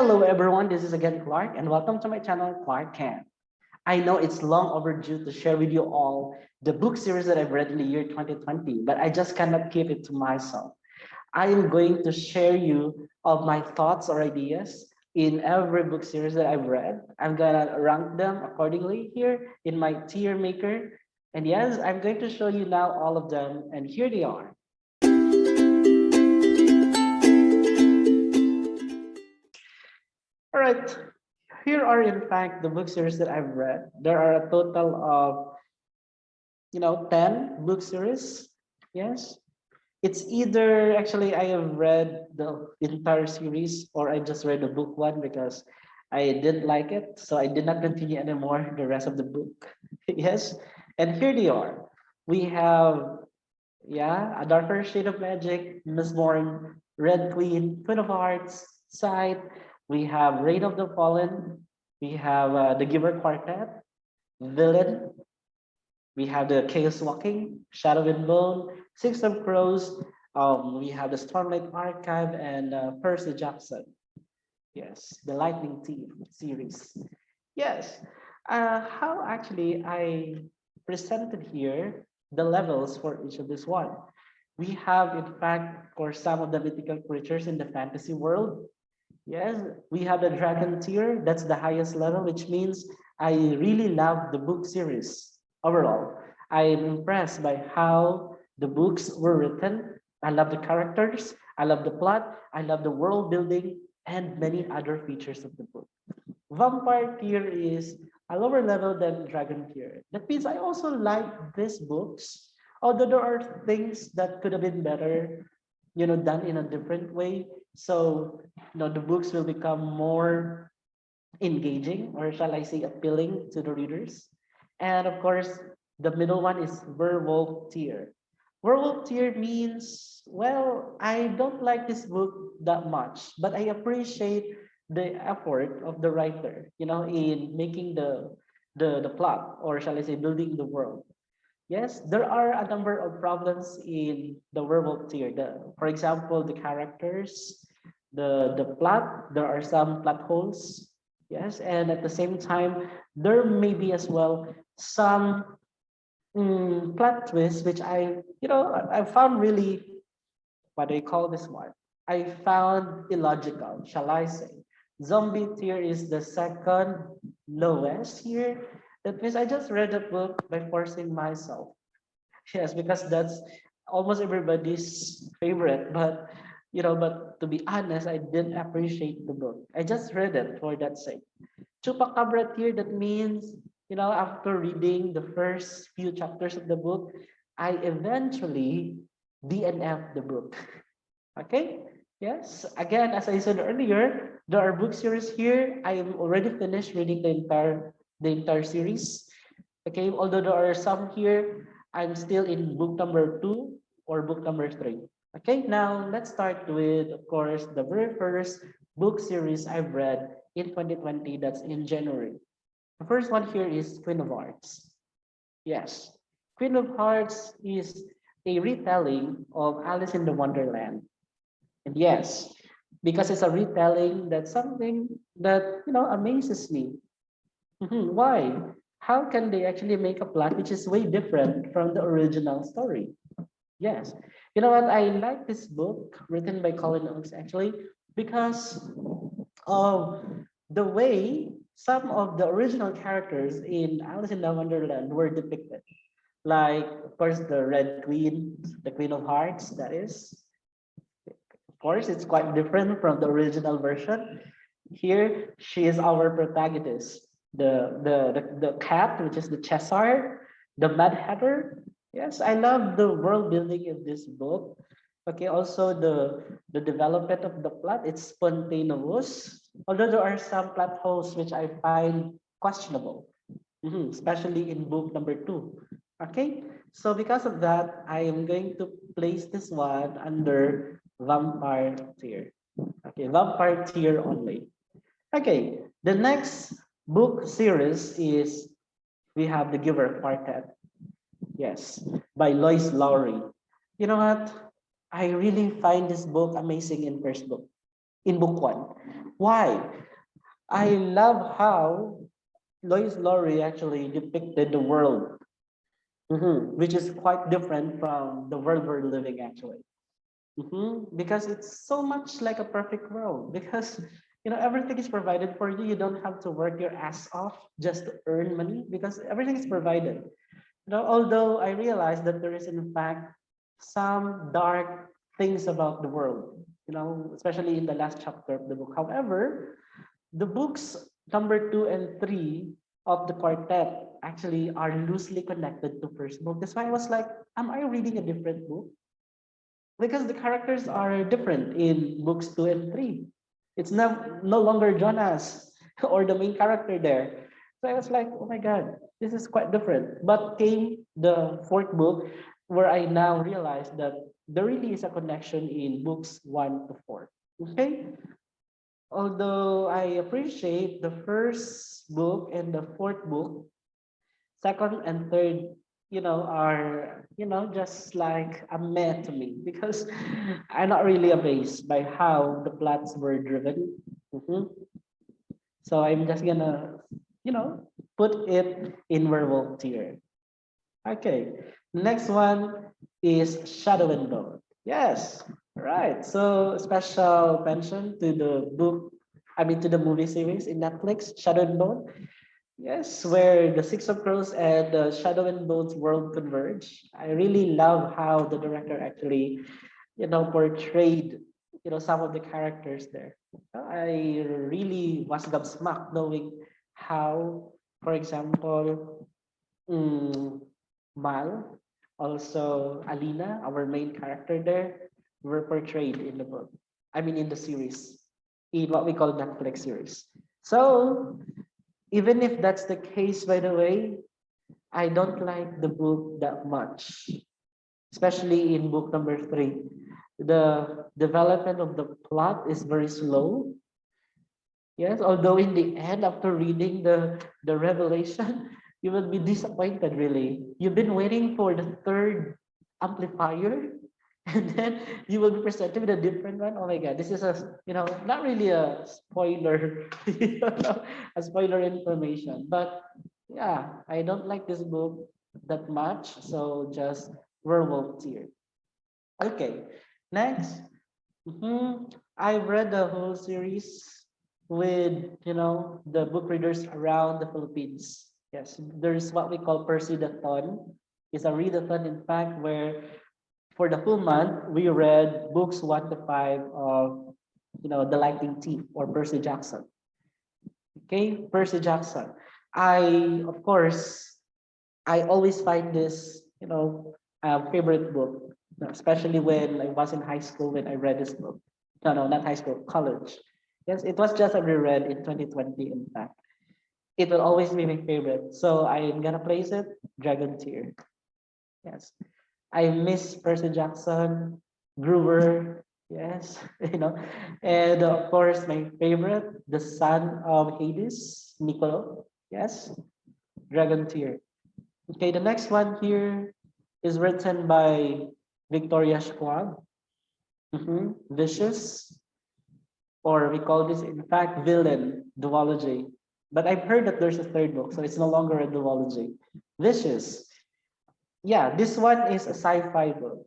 Hello everyone, this is again Clark and welcome to my channel Clark Can. I know it's long overdue to share with you all the book series that I've read in the year 2020, but I just cannot keep it to myself. I am going to share you of my thoughts or ideas in every book series that I've read. I'm gonna rank them accordingly here in my tier maker. And yes, I'm going to show you now all of them and here they are. All right, here are in fact the book series that I've read. There are a total of 10 book series. Yes, it's either actually I have read the entire series or I just read the book one because I didn't like it, so I did not continue anymore the rest of the book. Yes, and here they are. We have A Darker Shade of Magic, Miss Morn, Red Queen, Queen of Hearts, Sight. We have Reign of the Fallen. We have the Giver Quartet, Villain. We have the Chaos Walking, Shadow and Bone, Six of Crows. We have the Stormlight Archive and Percy Jackson. Yes, the Lightning Team series. Yes, how actually I presented here the levels for each of this one. We have, in fact, for some of the mythical creatures in the fantasy world. Yes, we have the dragon tier. That's the highest level, which means I really love the book series overall. I'm impressed by how the books were written. I love the characters. I love the plot. I love the world building and many other features of the book. Vampire tier is a lower level than dragon tier. That means I also like these books, although there are things that could have been better, done in a different way. So, the books will become more engaging, or shall I say, appealing to the readers. And of course, the middle one is werewolf tier. Werewolf tier means, well, I don't like this book that much, but I appreciate the effort of the writer, in making the plot, or shall I say, building the world. Yes, there are a number of problems in the werewolf tier. For example, the characters, the plot. There are some plot holes. Yes, and at the same time, there may be as well some plot twists, which I found really, what do you call this one? I found illogical, shall I say. Zombie tier is the second lowest here. That means I just read the book by forcing myself. Yes, because that's almost everybody's favorite. But to be honest, I didn't appreciate the book. I just read it for that sake. Chupacabra Tier, that means, after reading the first few chapters of the book, I eventually DNF the book. Okay? Yes. Again, as I said earlier, there are book series here. I am already finished reading the entire series. Okay, although there are some here, I'm still in book number 2 or book number 3. Okay, now let's start with, of course, the very first book series I've read in 2020, that's in January. The first one here is Queen of Hearts. Yes, Queen of Hearts is a retelling of Alice in the Wonderland. And yes, because it's a retelling, that's something that, amazes me. Why? How can they actually make a plot which is way different from the original story? Yes. You know what? I like this book written by Colin Oakes actually because of the way some of the original characters in Alice in the Wonderland were depicted. Like, of course, the Red Queen, the Queen of Hearts, that is. Of course, it's quite different from the original version. Here, she is our protagonist. The cat, which is the Cheshire, the Mad Hatter. Yes, I love the world building in this book. Okay, also the development of the plot, it's spontaneous. Although there are some plot holes which I find questionable, especially in book number 2. Okay, so because of that, I am going to place this one under vampire tier. Okay, vampire tier only. Okay, the next book series is we have the Giver Quartet. Yes, by Lois Lowry. You know what? I really find this book amazing in first book. in book one. Why? I love how Lois Lowry actually depicted the world, which is quite different from the world we're living actually. Because it's so much like a perfect world. Because everything is provided for you. You don't have to work your ass off just to earn money because everything is provided. Although I realize that there is in fact some dark things about the world. Especially in the last chapter of the book. However, the books number 2 and 3 of the quartet actually are loosely connected to first book. That's why I was like, am I reading a different book? Because the characters are different in books 2 and 3. It's no longer Jonas or the main character there. So I was like, oh my God, this is quite different. But came the fourth book where I now realized that there really is a connection in books 1 to 4. Okay. Although I appreciate the first book and the fourth book, second and third, are, just like a meh to me because I'm not really amazed by how the plots were driven. Mhm. So I'm just gonna, put it in werewolf tier. Okay. Next one is Shadow and Bone. Yes. Right. So special mention to the book, to the movie series in Netflix, Shadow and Bone. Yes, where the Six of Crows and the Shadow and Bone's world converge. I really love how the director actually, portrayed, some of the characters there. I really was gobsmacked knowing how, for example, mm, Mal, also Alina, our main character there, were portrayed in the book. In the series, in what we call Netflix series. So even if that's the case, by the way, I don't like the book that much, especially in book number 3. The development of the plot is very slow. Yes, although in the end, after reading the revelation, you will be disappointed, really. You've been waiting for the third amplifier, and then you will be presented with a different one. Oh my God, this is not really a spoiler, a spoiler information. But yeah, I don't like this book that much. So just werewolf tier. Okay, next. I've read the whole series with the book readers around the Philippines. Yes, there's what we call Percy the Thon. It's a readathon, in fact, where for the full month we read books 1 to 5 of the Lightning Thief or Percy Jackson. Okay, Percy Jackson. Of course, I always find this favorite book, especially when I was in high school when I read this book. No, not high school, college. Yes, it was just a reread in 2020, in fact. It will always be my favorite. So I'm gonna place it, Dragon Tier. Yes. I miss Percy Jackson, Brewer, yes, and of course my favorite, the son of Hades, Niccolo, yes, Dragon Tier. Okay, the next one here is written by Victoria Schwab. Vicious, or we call this in fact villain duology. But I've heard that there's a third book, so it's no longer a duology. Vicious. Yeah, this one is a sci-fi book.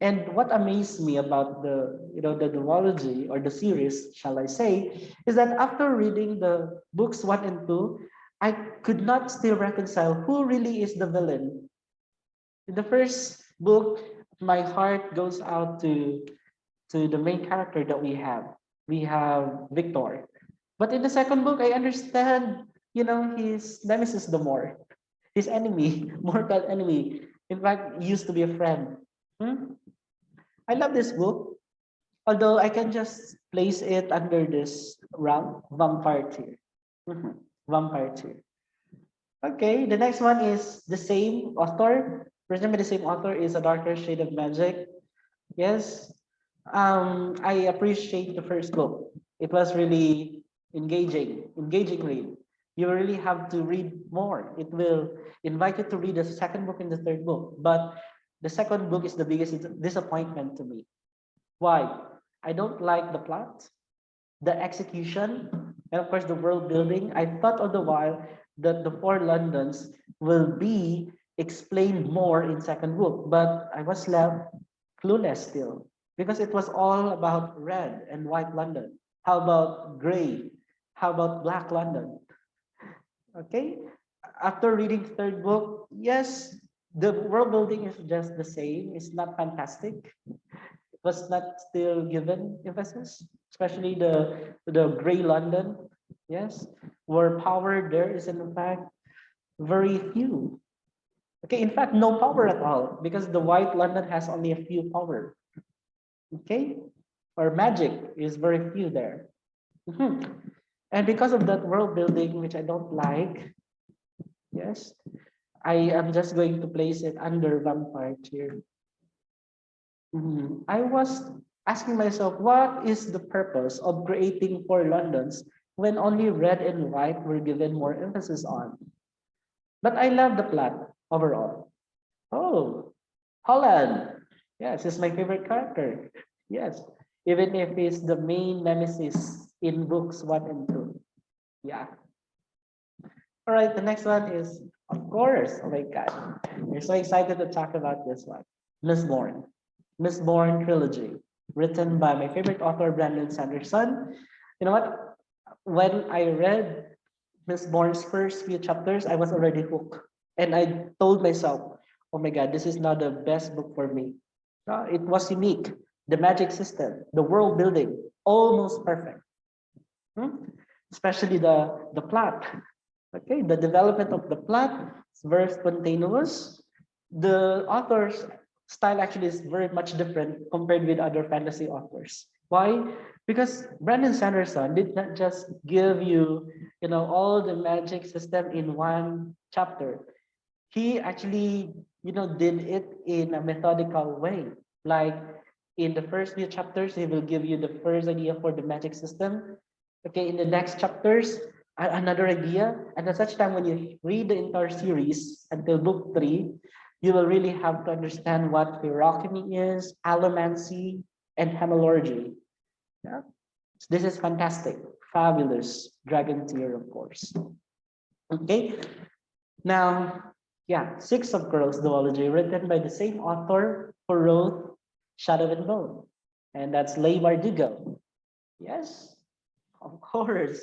And what amazed me about the duology or the series, shall I say, is that after reading the books 1 and 2, I could not still reconcile who really is the villain. In the first book, my heart goes out to the main character that we have. We have Victor. But in the second book, I understand, his nemesis the more. His enemy, mortal enemy. In fact, used to be a friend. I love this book, although I can just place it under this rank, vampire tier. Vampire tier. Okay, the next one is the same author. Presumably the same author is A Darker Shade of Magic. Yes. I appreciate the first book. It was really engaging read. You really have to read more. It will invite you to read the second book and the third book. But the second book is the biggest disappointment to me. Why? I don't like the plot, the execution, and of course the world building. I thought all the while that the four Londons will be explained more in second book, but I was left clueless still because it was all about red and white London. How about gray? How about black London? Okay. After reading third book, yes, the world building is just the same. It's not fantastic. It was not still given emphasis, especially the gray London. Yes, where power there is in fact very few. Okay, in fact, no power at all because the white London has only a few power. Okay, or magic is very few there. Mhm. And because of that world building, which I don't like, yes, I am just going to place it under vampire tier. I was asking myself, what is the purpose of creating four Londons when only red and white were given more emphasis on? But I love the plot overall. Oh, Holland. Yes, he's my favorite character. Yes, even if he's the main nemesis in books one and two. Yeah. All right, the next one is, of course, oh my God. We're so excited to talk about this one. Miss Bourne. Miss Bourne trilogy, written by my favorite author, Brandon Sanderson. You know what? When I read Miss Bourne's first few chapters, I was already hooked. And I told myself, oh my God, this is now the best book for me. It was unique. The magic system, the world building, almost perfect. Hmm? Especially the plot. Okay, the development of the plot is very spontaneous. The author's style actually is very much different compared with other fantasy authors. Why? Because Brandon Sanderson did not just give you, all the magic system in one chapter. He actually, did it in a methodical way. Like in the first few chapters, he will give you the first idea for the magic system. Okay, in the next chapters, another idea. And at such time, when you read the entire series until book three, you will really have to understand what hierarchy is, allomancy, and hemorrhagy. Yeah? This is fantastic, fabulous dragon tier, of course. Okay, now, yeah, Six of Crows duology, written by the same author who wrote Shadow and Bone, and that's Leigh Bardugo. Yes, of course.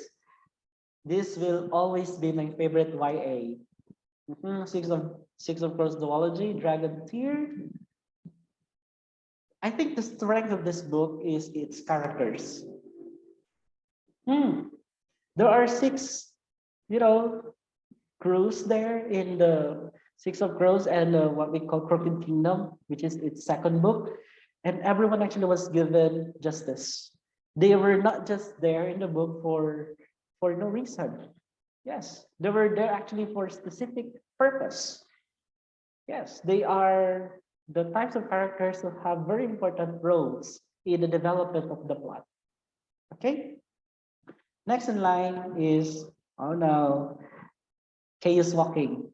This will always be my favorite YA. Six of Crows duology, Dragon Tier. I think the strength of this book is its characters. There are six, you know, crows there in the Six of Crows and what we call Crooked Kingdom, which is its second book. And everyone actually was given justice. They were not just there in the book for no reason. Yes, they were there actually for a specific purpose. Yes, they are the types of characters who have very important roles in the development of the plot. Okay, next in line is, oh no, Chaos Walking.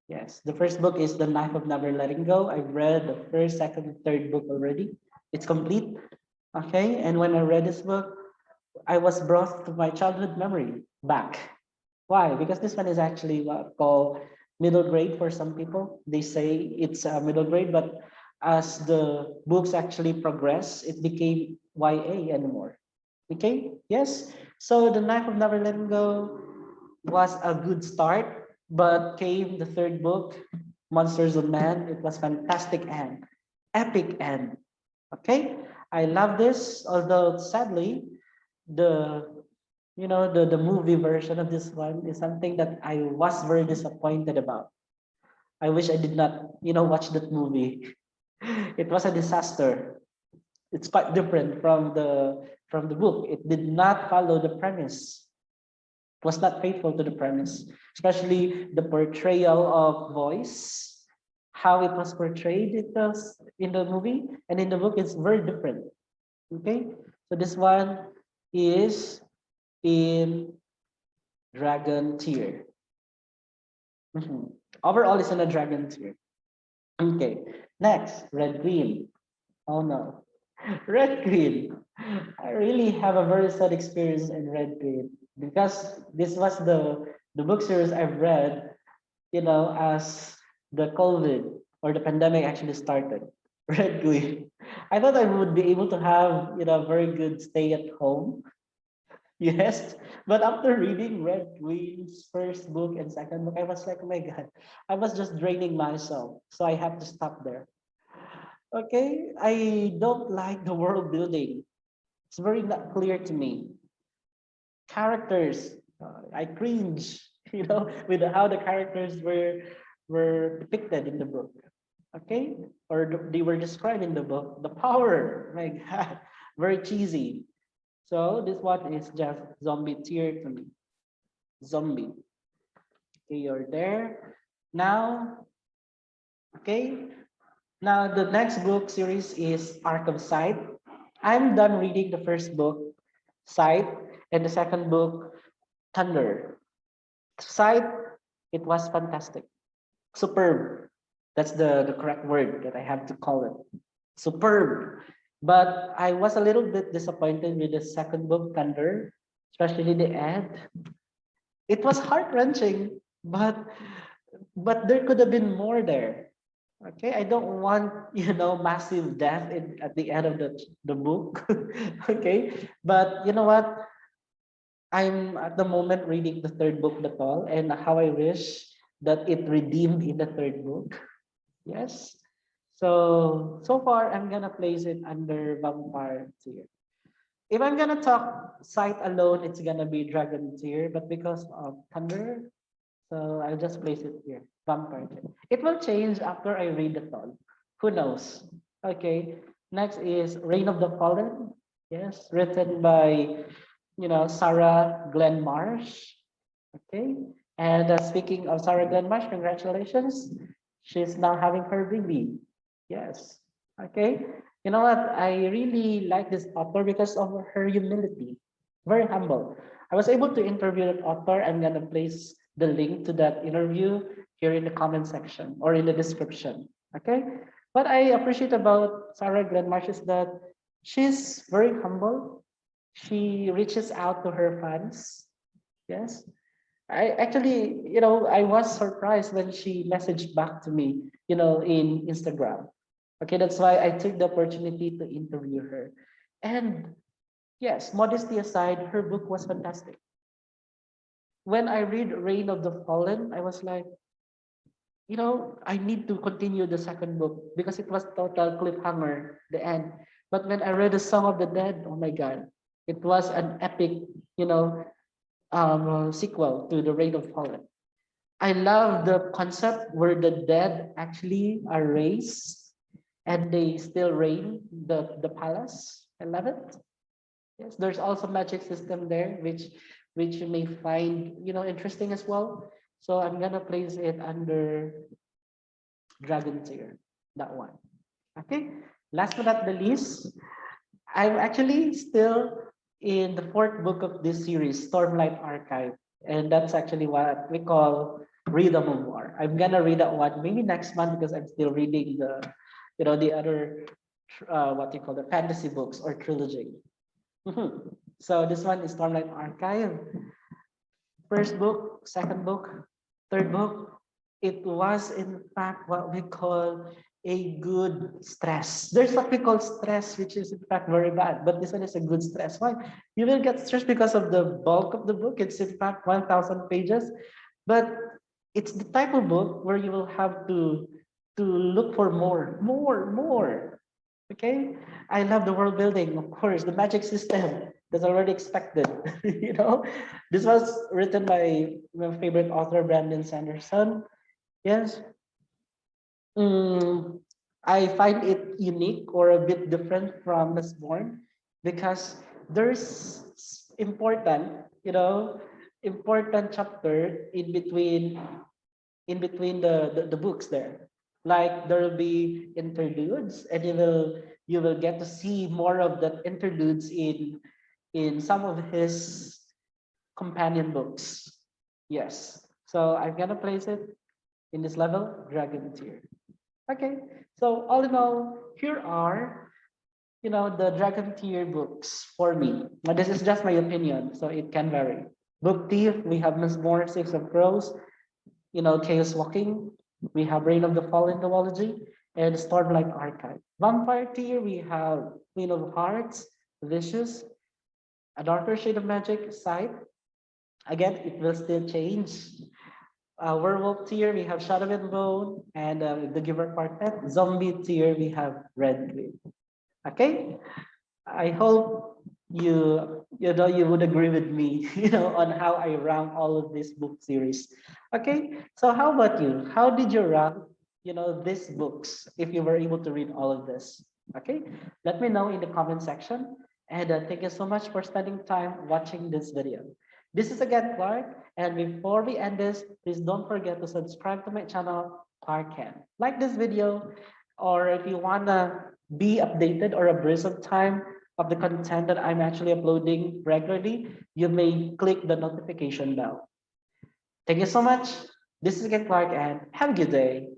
Yes, the first book is The Knife of Never Letting Go. I've read the first, second, and third book already. It's complete. Okay, and when I read this book, I was brought to my childhood memory back. Why? Because this one is actually what called middle grade for some people. They say it's a middle grade, but as the books actually progress, it became YA anymore. Okay, yes. So The Knife of Never Letting Go was a good start, but came the third book, Monsters of Man. It was fantastic and epic end. Okay, I love this, although sadly, the the movie version of this one is something that I was very disappointed about. I wish I did not, watch that movie. It was a disaster. It's quite different from the book. It did not follow the premise. It was not faithful to the premise, especially the portrayal of voice, how it was portrayed in the movie, and in the book it's very different. Okay, so this one is in dragon tier. Overall, it's in a dragon tier. Okay, next, red green. Oh no. Red Queen. I really have a very sad experience in Red Queen because this was the book series I've read, as the COVID or the pandemic actually started. Red Queen. I thought I would be able to have, a very good stay at home. Yes, but after reading Red Queen's first book and second book, I was like, oh my God, I was just draining myself. So I have to stop there. Okay, I don't like the world building. It's very not clear to me. Characters, I cringe, with how the characters were depicted in the book. Okay, or they were described in the book. The power, my God, very cheesy. So this one is just zombie tier to me. Zombie. Okay, you're there. Now, okay. Now the next book series is Arc of Sight. I'm done reading the first book, Sight, and the second book, Thunder. Sight, it was fantastic. Superb. That's the correct word that I have to call it. Superb. But I was a little bit disappointed with the second book, Thunder, especially the end. It was heart wrenching, but there could have been more there. Okay, I don't want massive death at the end of the book. Okay, but you know what? I'm at the moment reading the third book, The Tall, and how I wish that it redeemed in the third book. Yes. So far, I'm gonna place it under vampire tier. If I'm gonna talk sight alone, it's gonna be dragon tier, but because of thunder, so I'll just place it here, vampire tier. It will change after I read the Tall. Who knows? Okay. Next is Reign of the Fallen. Yes, written by Sarah Glenn Marsh. Okay. And speaking of Sarah Glenn Marsh, congratulations. She's now having her baby. Yes. Okay. You know what? I really like this author because of her humility. Very humble. I was able to interview that author. I'm going to place the link to that interview here in the comment section or in the description. Okay. What I appreciate about Sarah Glenn Marsh is that she's very humble. She reaches out to her fans. Yes. I actually, I was surprised when she messaged back to me, in Instagram. Okay, that's why I took the opportunity to interview her. And yes, modesty aside, her book was fantastic. When I read Reign of the Fallen, I was like, I need to continue the second book because it was total cliffhanger, the end. But when I read the Song of the Dead, oh my God, it was an epic, you know, sequel to the Reign of Fallen. I love the concept where the dead actually are raised and they still reign the palace. I love it. Yes, there's also magic system there, which you may find interesting as well. So I'm gonna place it under Dragon Tier, that one. Okay. Last but not the least, I'm actually still in the fourth book of this series, Stormlight Archive, and that's actually what we call Rhythm of War. I'm gonna read that one maybe next month because I'm still reading the other, what you call the fantasy books or trilogy. Mhm. So this one is Stormlight Archive. First book, second book, third book. It was in fact what we call a good stress. There's what we call stress, which is in fact very bad, but this one is a good stress. Why? You will get stressed because of the bulk of the book. It's in fact 1,000 pages, but it's the type of book where you will have to look for more, more, more. Okay, I love the world building, of course, the magic system that's already expected. This was written by my favorite author, Brandon Sanderson. Yes. Mm, I find it unique or a bit different from Mistborn because there's important, important chapter in between the books there. Like there will be interludes and you will get to see more of the interludes in some of his companion books. Yes. So I'm gonna place it in this level, Dragon Tier. Okay. So all in all, here are the Dragon Tier books for me. But this is just my opinion, so it can vary. Book Thief, we have Miss Moore, Six of Crows, Chaos Walking. We have Reign of the Fallen duology and Stormlight Archive. Vampire Tier, we have Queen of Hearts, Vicious, A Darker Shade of Magic, Sight. Again, it will still change. Werewolf Tier, we have Shadow and Bone, and the Giver Quartet. Zombie Tier, we have Red Queen. Okay, I hope you would agree with me, on how I rank all of these book series. Okay, so how about you? How did you rank, these books if you were able to read all of this? Okay, let me know in the comment section. And thank you so much for spending time watching this video. This is again Clark, and before we end this, please don't forget to subscribe to my channel, Clark Ken. Like this video, or if you wanna be updated or abreast of time of the content that I'm actually uploading regularly, you may click the notification bell. Thank you so much. This is again Clark, and have a good day.